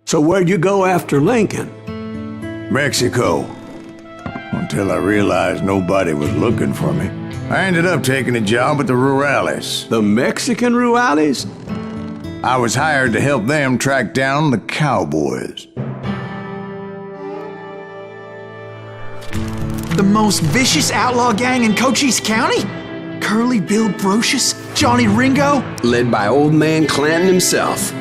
So where'd you go after Lincoln? Mexico. Until I realized nobody was looking for me. I ended up taking a job at the Rurales. The Mexican Rurales? I was hired to help them track down the cowboys. The most vicious outlaw gang in Cochise County? Curly Bill Brocious? Johnny Ringo? Led by old man Clanton himself.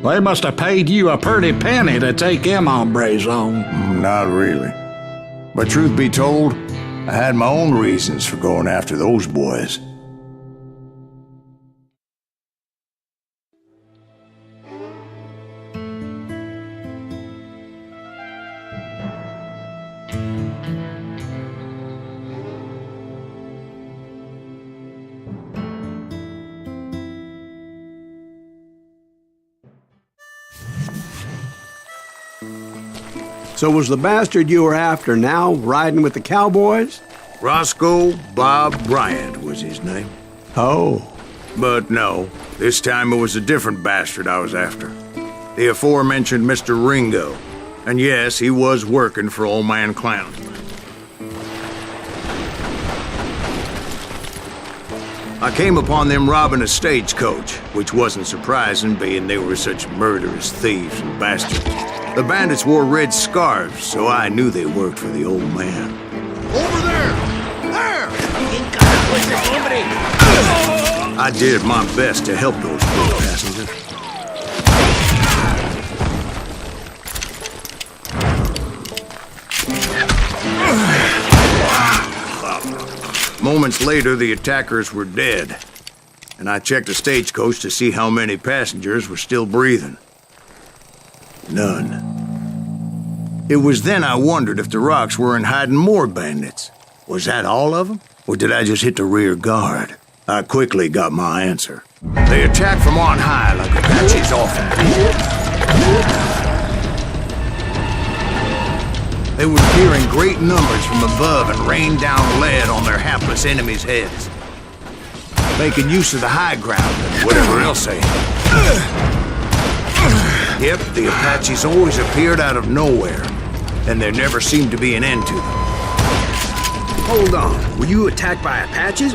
They must have paid you a pretty penny to take them hombres on. Not really. But truth be told, I had my own reasons for going after those boys. So was the bastard you were after now riding with the cowboys? Roscoe Bob Bryant was his name. Oh. But no, this time it was a different bastard I was after. The aforementioned Mr. Ringo. And yes, he was working for old man Clanton. I came upon them robbing a stagecoach, which wasn't surprising, being they were such murderous thieves and bastards. The bandits wore red scarves, so I knew they worked for the old man. Over there! There! I did my best to help those poor passengers. Moments later, the attackers were dead, and I checked the stagecoach to see how many passengers were still breathing. None. It was then I wondered if the rocks weren't hiding more bandits. Was that all of them? Or did I just hit the rear guard? I quickly got my answer. They attacked from on high like Apaches often do. They would appear in great numbers from above and rain down lead on their hapless enemies' heads, making use of the high ground and whatever else they had. Yep, the Apaches always appeared out of nowhere, and there never seemed to be an end to them. Hold on, were you attacked by Apaches?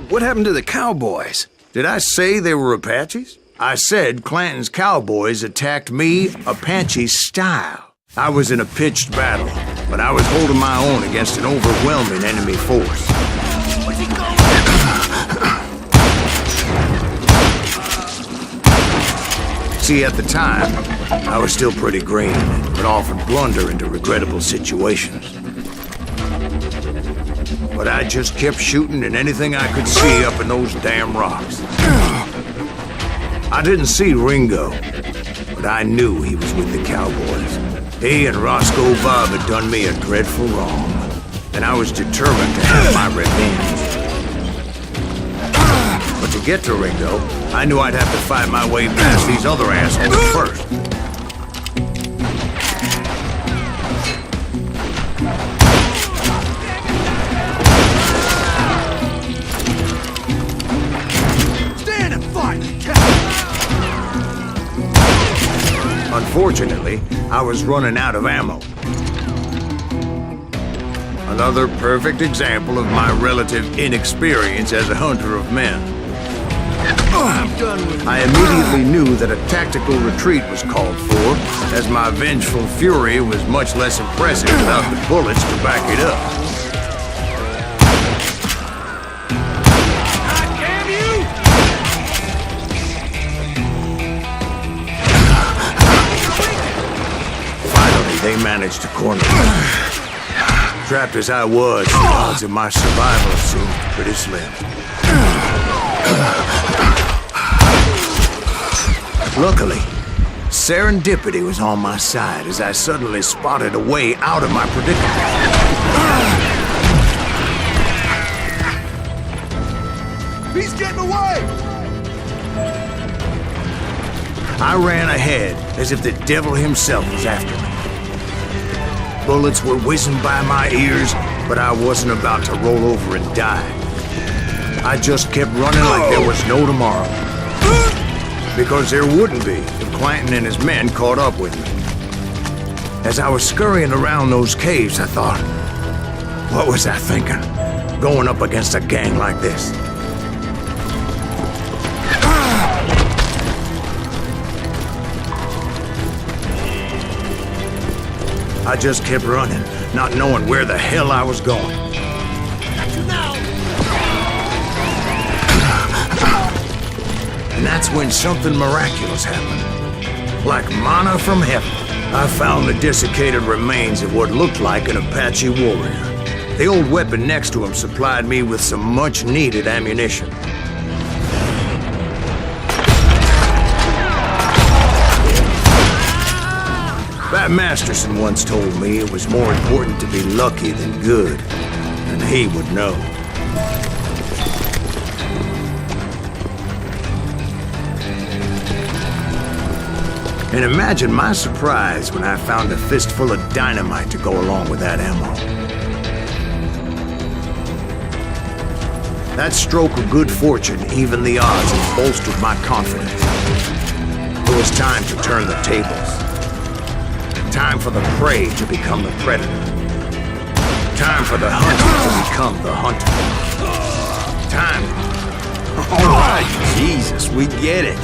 What happened to the cowboys? Did I say they were Apaches? I said Clanton's cowboys attacked me Apache style. I was in a pitched battle, but I was holding my own against an overwhelming enemy force. What's he going? See, at the time, I was still pretty green, but often blunder into regrettable situations. But I just kept shooting at anything I could see up in those damn rocks. I didn't see Ringo, but I knew he was with the cowboys. He and Roscoe Bob had done me a dreadful wrong, and I was determined to have my revenge. But to get to Ringo, I knew I'd have to fight my way past these other assholes first. Stand and fight! Unfortunately, I was running out of ammo. Another perfect example of my relative inexperience as a hunter of men. I immediately knew that a tactical retreat was called for, as my vengeful fury was much less impressive without the bullets to back it up. God damn you! Finally, they managed to corner me. Trapped as I was, the odds of my survival seemed pretty slim. Luckily, serendipity was on my side as I suddenly spotted a way out of my predicament. He's getting away! I ran ahead as if the devil himself was after me. Bullets were whizzing by my ears, but I wasn't about to roll over and die. I just kept running like there was no tomorrow. Because there wouldn't be if Clanton and his men caught up with me. As I was scurrying around those caves, I thought, what was I thinking? Going up against a gang like this? I just kept running, not knowing where the hell I was going. And that's when something miraculous happened. Like manna from heaven, I found the desiccated remains of what looked like an Apache warrior. The old weapon next to him supplied me with some much-needed ammunition. Bat Masterson once told me it was more important to be lucky than good, and he would know. And imagine my surprise when I found a fistful of dynamite to go along with that ammo. That stroke of good fortune evened the odds and bolstered my confidence. It was time to turn the tables. Time for the prey to become the predator. Time for the hunter to become the hunter. Time. All right, Jesus, we get it.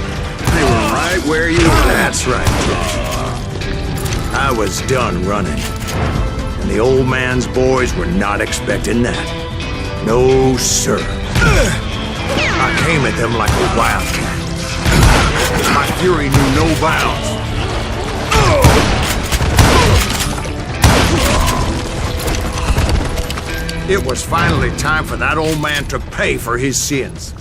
They were right where you were. That's right, Josh. I was done running. And the old man's boys were not expecting that. No, sir. I came at them like a wildcat. My fury knew no bounds. It was finally time for that old man to pay for his sins.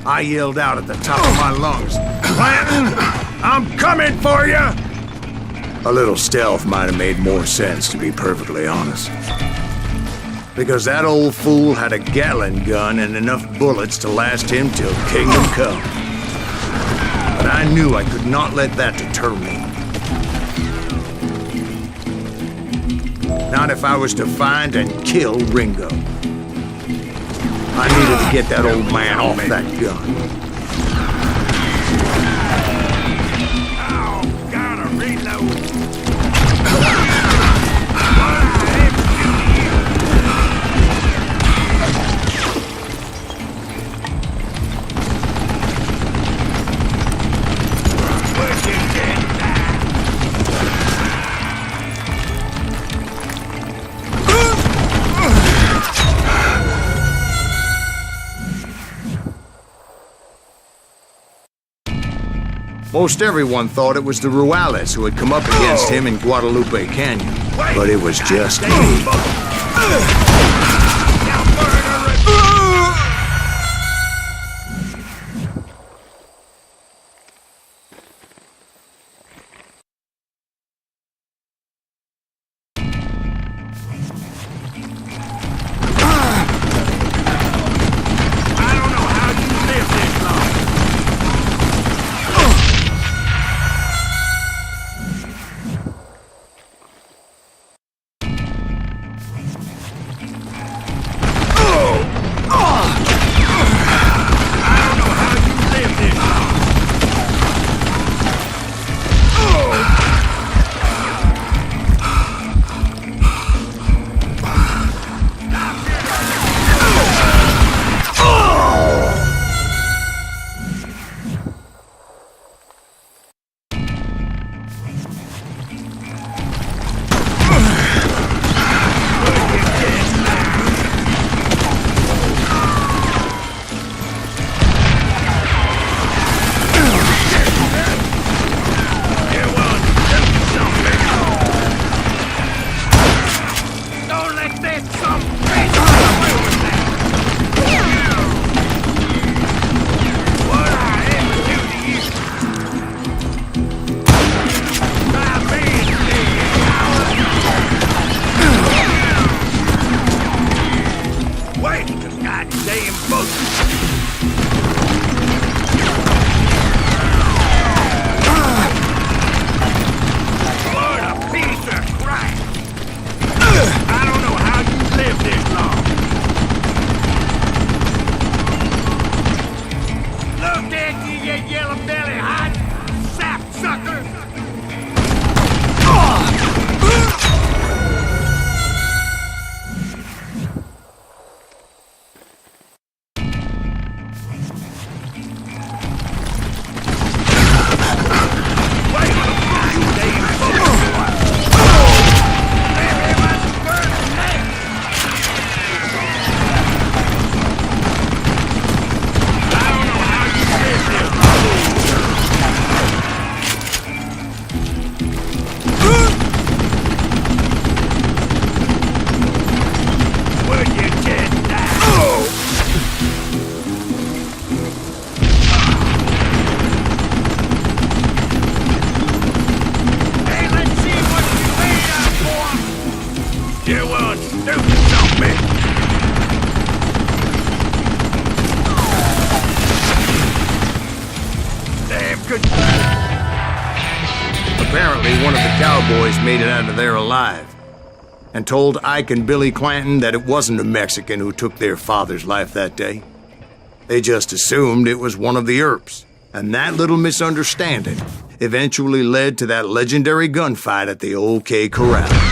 I yelled out at the top of my lungs, "Clanton, I'm coming for you!" A little stealth might have made more sense, to be perfectly honest. Because that old fool had a Gatling gun and enough bullets to last him till Kingdom Come. But I knew I could not let that deter me. Not if I was to find and kill Ringo. I needed to get that old man off that gun. Oh, gotta reload. Most everyone thought it was the Ruales who had come up against him in Guadalupe Canyon. But it was just me. get yellow belly hot, sap sucker! Apparently, one of the cowboys made it out of there alive and told Ike and Billy Clanton that it wasn't a Mexican who took their father's life that day. They just assumed it was one of the Earps, and that little misunderstanding eventually led to that legendary gunfight at the OK Corral.